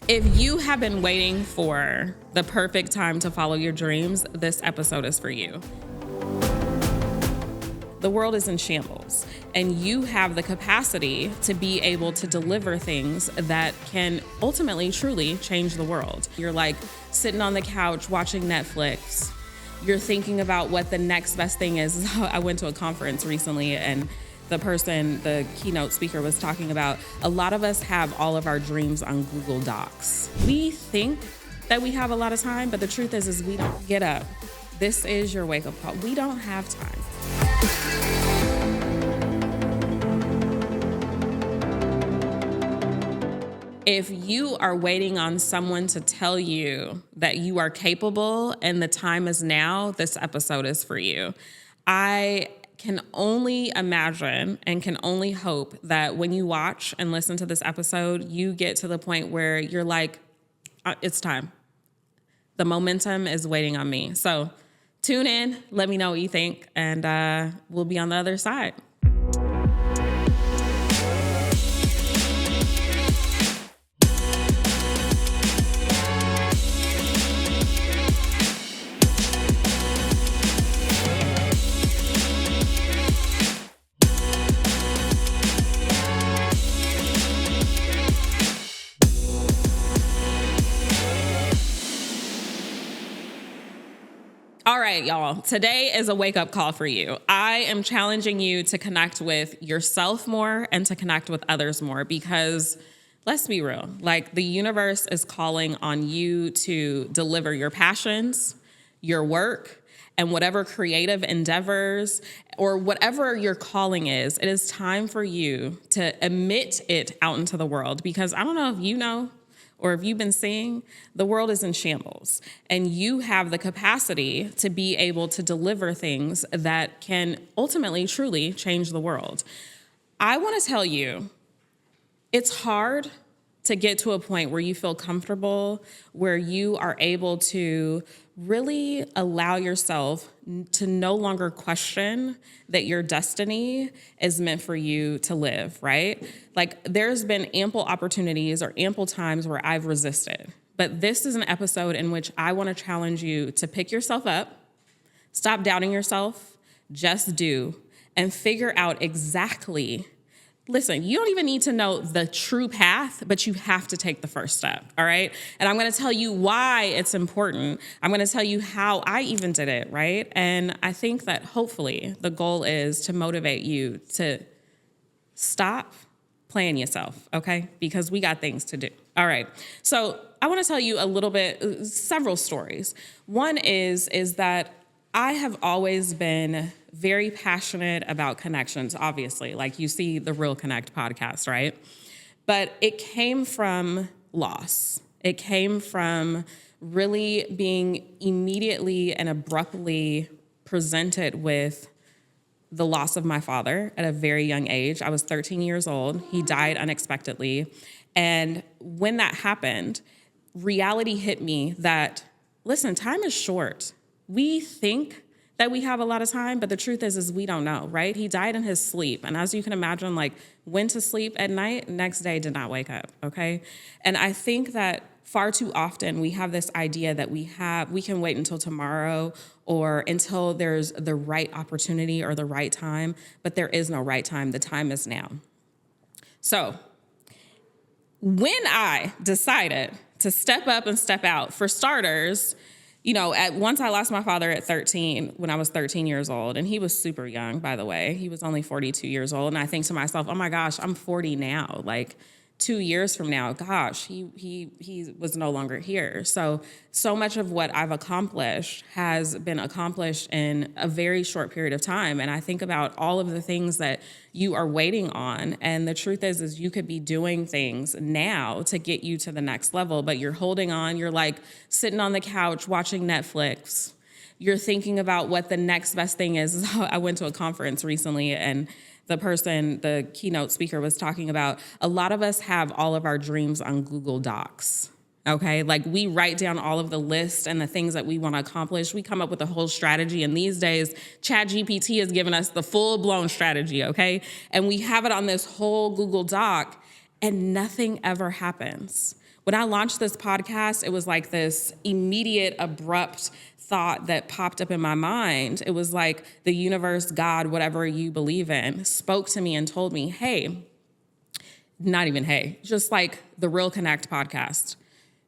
If you have been waiting for the perfect time to follow your dreams, this episode is for you. The world is in shambles, and you have the capacity to be able to deliver things that can ultimately, truly change the world. You're like sitting on the couch watching Netflix. You're thinking about what the next best thing is. I went to a conference recently, and the keynote speaker was talking about a lot of us have all of our dreams on Google Docs. We think that we have a lot of time, but the truth is we don't. Get up. This is your wake-up call. We don't have time. If you are waiting on someone to tell you that you are capable and the time is now, this episode is for you. I can only imagine and can only hope that when you watch and listen to this episode, you get to the point where you're like, it's time. The momentum is waiting on me. So tune in, let me know what you think, and we'll be on the other side. All right, y'all. Today is a wake-up call for you. I am challenging you to connect with yourself more and to connect with others more because, let's be real, like the universe is calling on you to deliver your passions, your work, and whatever creative endeavors or whatever your calling is. It is time for you to emit it out into the world because I don't know if you know, or if you've been seeing, the world is in shambles, and you have the capacity to be able to deliver things that can ultimately, truly change the world. I want to tell you, it's hard to get to a point where you feel comfortable, where you are able to really allow yourself to no longer question that your destiny is meant for you to live, right? Like there's been ample opportunities or ample times where I've resisted. But this is an episode in which I want to challenge you to pick yourself up, stop doubting yourself, just do, and figure out exactly. Listen, you don't even need to know the true path, but you have to take the first step, all right? And I'm going to tell you why it's important. I'm going to tell you how I even did it, right? And I think that hopefully the goal is to motivate you to stop playing yourself, okay? Because we got things to do. All right. So I want to tell you a little bit, several stories. One is that I have always been very passionate about connections, obviously, like you see the Real Connect podcast, right? But it came from loss. It came from really being immediately and abruptly presented with the loss of my father at a very young age. I was 13 years old. He died unexpectedly. And when that happened, reality hit me that, listen, time is short. We think that we have a lot of time, but the truth is we don't know, right? He died in his sleep. And as you can imagine, like went to sleep at night, next day did not wake up, okay? And I think that far too often we have this idea that we can wait until tomorrow or until there's the right opportunity or the right time, but there is no right time. The time is now. So when I decided to step up and step out, for starters, you know, once I lost my father at 13, when I was 13 years old, and he was super young, by the way. He was only 42 years old. And I think to myself, oh my gosh, I'm 40 now. Like 2 years from now, gosh, he was no longer here. So much of what I've accomplished has been accomplished in a very short period of time. And I think about all of the things that you are waiting on. And the truth is you could be doing things now to get you to the next level, but you're holding on. You're like sitting on the couch watching Netflix. You're thinking about what the next best thing is. I went to a conference recently, and the keynote speaker was talking about a lot of us have all of our dreams on Google Docs. Okay, like we write down all of the lists and the things that we want to accomplish. We come up with a whole strategy. And these days, ChatGPT has given us the full-blown strategy, okay? And we have it on this whole Google Doc, and nothing ever happens. when I launched this podcast, it was like this immediate, abrupt thought that popped up in my mind. It was like the universe, God, whatever you believe in, spoke to me and told me, hey, not even hey, just like the Real Connect podcast.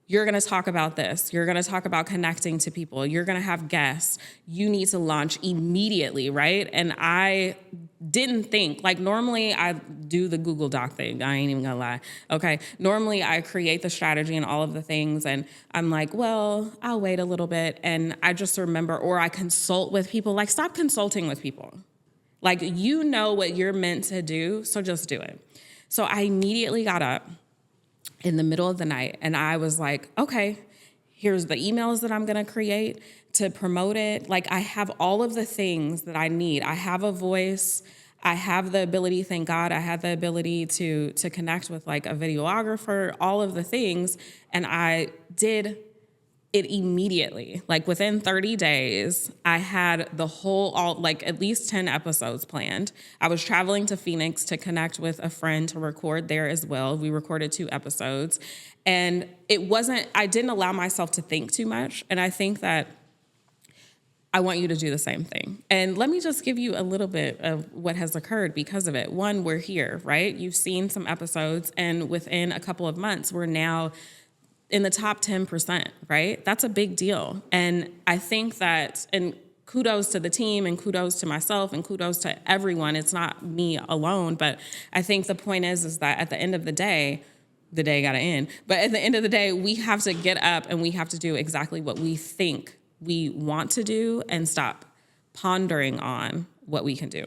You're going to talk about this. You're going to talk about connecting to people. You're going to have guests. You need to launch immediately, right? And I didn't think, like normally I do the Google Doc thing. I ain't even going to lie. Okay. Normally I create the strategy and all of the things. And I'm like, well, I'll wait a little bit. And I just remember, or I consult with people. Like, stop consulting with people. Like, you know what you're meant to do, so just do it. So I immediately got up in the middle of the night and I was like, okay, here's the emails that I'm going to create to promote it. Like, I have all of the things that I need. I have a voice. I have the ability, thank God, I had the ability to connect with like a videographer, all of the things. And I did it immediately. Like within 30 days, I had like at least 10 episodes planned. I was traveling to Phoenix to connect with a friend to record there as well. We recorded 2 episodes. And I didn't allow myself to think too much. And I think that I want you to do the same thing. And let me just give you a little bit of what has occurred because of it. One, we're here, right? You've seen some episodes, and within a couple of months, we're now in the top 10%, right? That's a big deal. And I think that, and kudos to the team and kudos to myself and kudos to everyone. It's not me alone, but I think the point is that at the end of the day got to end. But at the end of the day, we have to get up and we have to do exactly what we think we want to do and stop pondering on what we can do.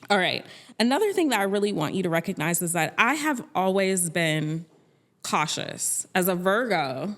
All right. Another thing that I really want you to recognize is that I have always been cautious. As a Virgo,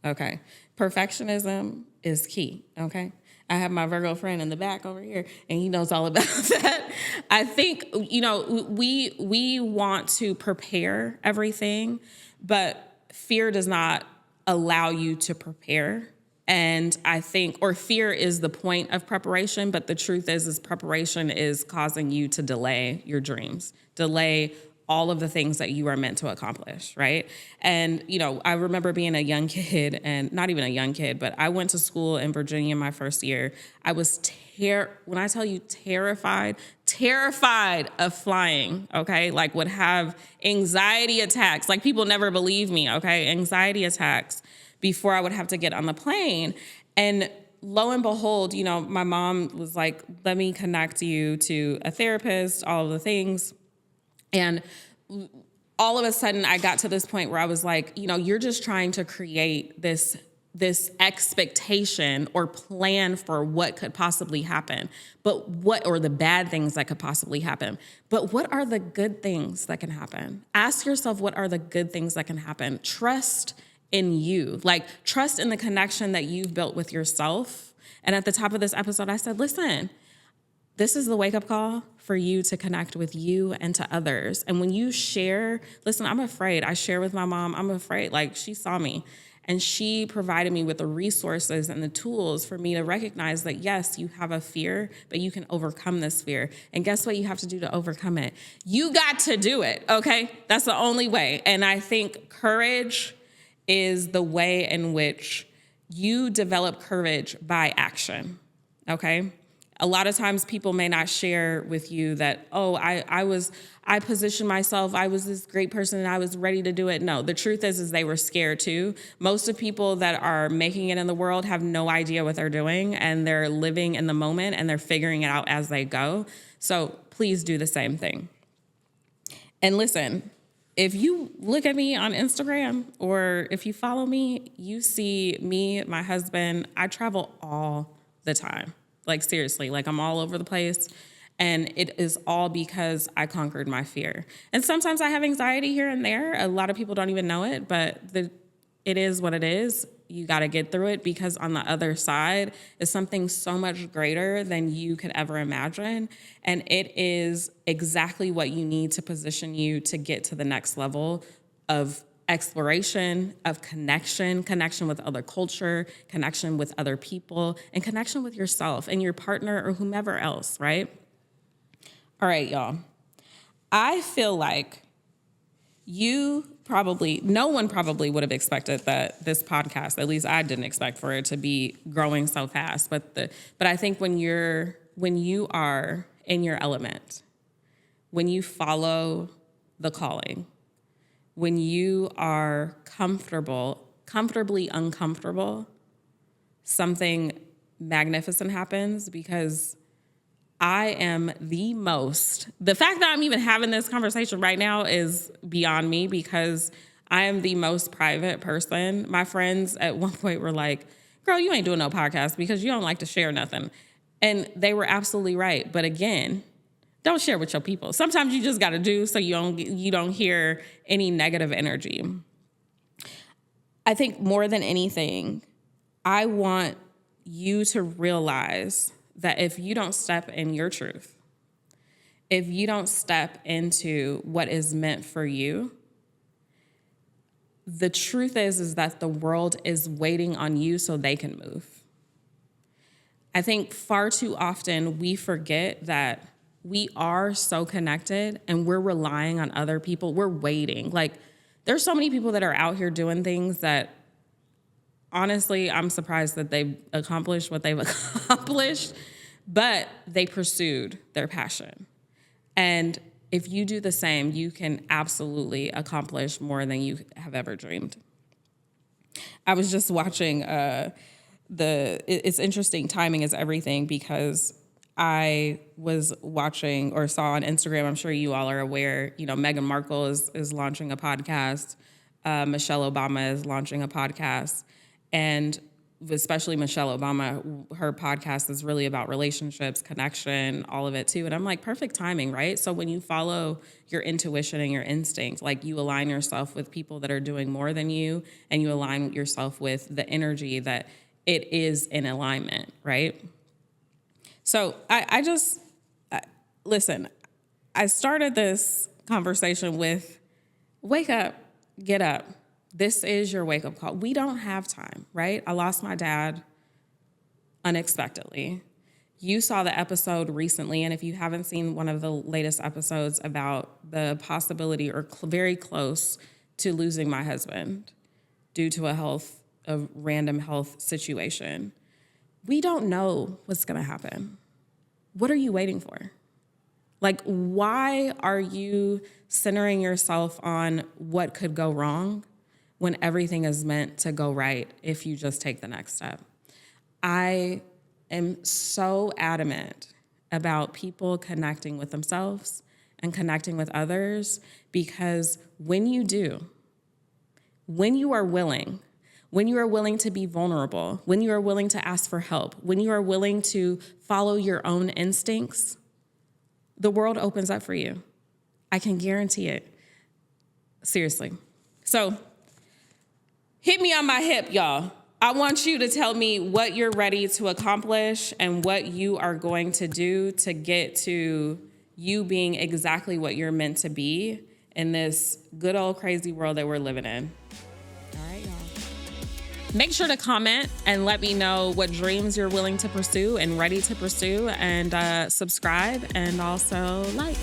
okay, perfectionism is key, okay? I have my Virgo friend in the back over here, and he knows all about that. I think, we want to prepare everything, but fear does not allow you to prepare. And I think, or fear is the point of preparation, but the truth is preparation is causing you to delay your dreams, delay all of the things that you are meant to accomplish, right? And, I remember being a young kid, and not even a young kid, but I went to school in Virginia my first year. I was when I tell you terrified of flying, okay? Like, would have anxiety attacks. Like, people never believe me, okay? Anxiety attacks before I would have to get on the plane. And lo and behold, my mom was like, let me connect you to a therapist, all of the things. And all of a sudden I got to this point where I was like, you're just trying to create this expectation or plan for what could possibly happen, or the bad things that could possibly happen. But what are the good things that can happen? Ask yourself, what are the good things that can happen? Trust in you, like trust in the connection that you've built with yourself. And at the top of this episode, I said, listen, this is the wake-up call for you to connect with you and to others. And when you share, listen, I'm afraid. I share with my mom. I'm afraid. Like, she saw me and she provided me with the resources and the tools for me to recognize that, yes, you have a fear, but you can overcome this fear. And guess what you have to do to overcome it? You got to do it, okay? That's the only way. And I think courage is the way in which you develop courage by action, okay? A lot of times people may not share with you that, I positioned myself, I was this great person and I was ready to do it. No, the truth is they were scared too. Most of people that are making it in the world have no idea what they're doing, and they're living in the moment and they're figuring it out as they go. So please do the same thing. And listen, if you look at me on Instagram or if you follow me, you see me, my husband, I travel all the time. Like, seriously, like, I'm all over the place. And it is all because I conquered my fear. And sometimes I have anxiety here and there. A lot of people don't even know it, but it is what it is. You got to get through it, because on the other side is something so much greater than you could ever imagine. And it is exactly what you need to position you to get to the next level of exploration, of connection with other culture, connection with other people, and connection with yourself and your partner or whomever else, right? All right, y'all. I feel like you no one probably would have expected that this podcast, at least I didn't expect for it to be growing so fast. But I think when you are in your element, when you follow the calling, when you are comfortably uncomfortable, something magnificent happens, because the fact that I'm even having this conversation right now is beyond me, because I am the most private person. My friends at one point were like, girl, you ain't doing no podcast because you don't like to share nothing. And they were absolutely right. But again, don't share with your people. Sometimes you just got to do so you don't hear any negative energy. I think more than anything, I want you to realize that if you don't step in your truth, if you don't step into what is meant for you, the truth is that the world is waiting on you so they can move. I think far too often we forget that we are so connected and we're relying on other people. We're waiting. Like, there's so many people that are out here doing things that, honestly, I'm surprised that they've accomplished what they've accomplished, but they pursued their passion. And if you do the same, you can absolutely accomplish more than you have ever dreamed. I was just watching it's interesting. Timing is everything, because I was watching or saw on Instagram, I'm sure you all are aware, Meghan Markle is launching a podcast. Michelle Obama is launching a podcast. And especially Michelle Obama, her podcast is really about relationships, connection, all of it too. And I'm like, perfect timing, right? So when you follow your intuition and your instinct, like, you align yourself with people that are doing more than you, and you align yourself with the energy that it is in alignment, right? So listen, I started this conversation with wake up, get up. This is your wake-up call. We don't have time, right? I lost my dad unexpectedly. You saw the episode recently, and if you haven't seen one of the latest episodes about the possibility or very close to losing my husband due to a random health situation, we don't know what's going to happen. What are you waiting for? Like, why are you centering yourself on what could go wrong when everything is meant to go right if you just take the next step? I am so adamant about people connecting with themselves and connecting with others, because when you do, when you are willing to be vulnerable, when you are willing to ask for help, when you are willing to follow your own instincts, the world opens up for you. I can guarantee it. Seriously. So hit me on my hip, y'all. I want you to tell me what you're ready to accomplish and what you are going to do to get to you being exactly what you're meant to be in this good old crazy world that we're living in. All right, y'all. Make sure to comment and let me know what dreams you're willing to pursue and ready to pursue, and subscribe and also like.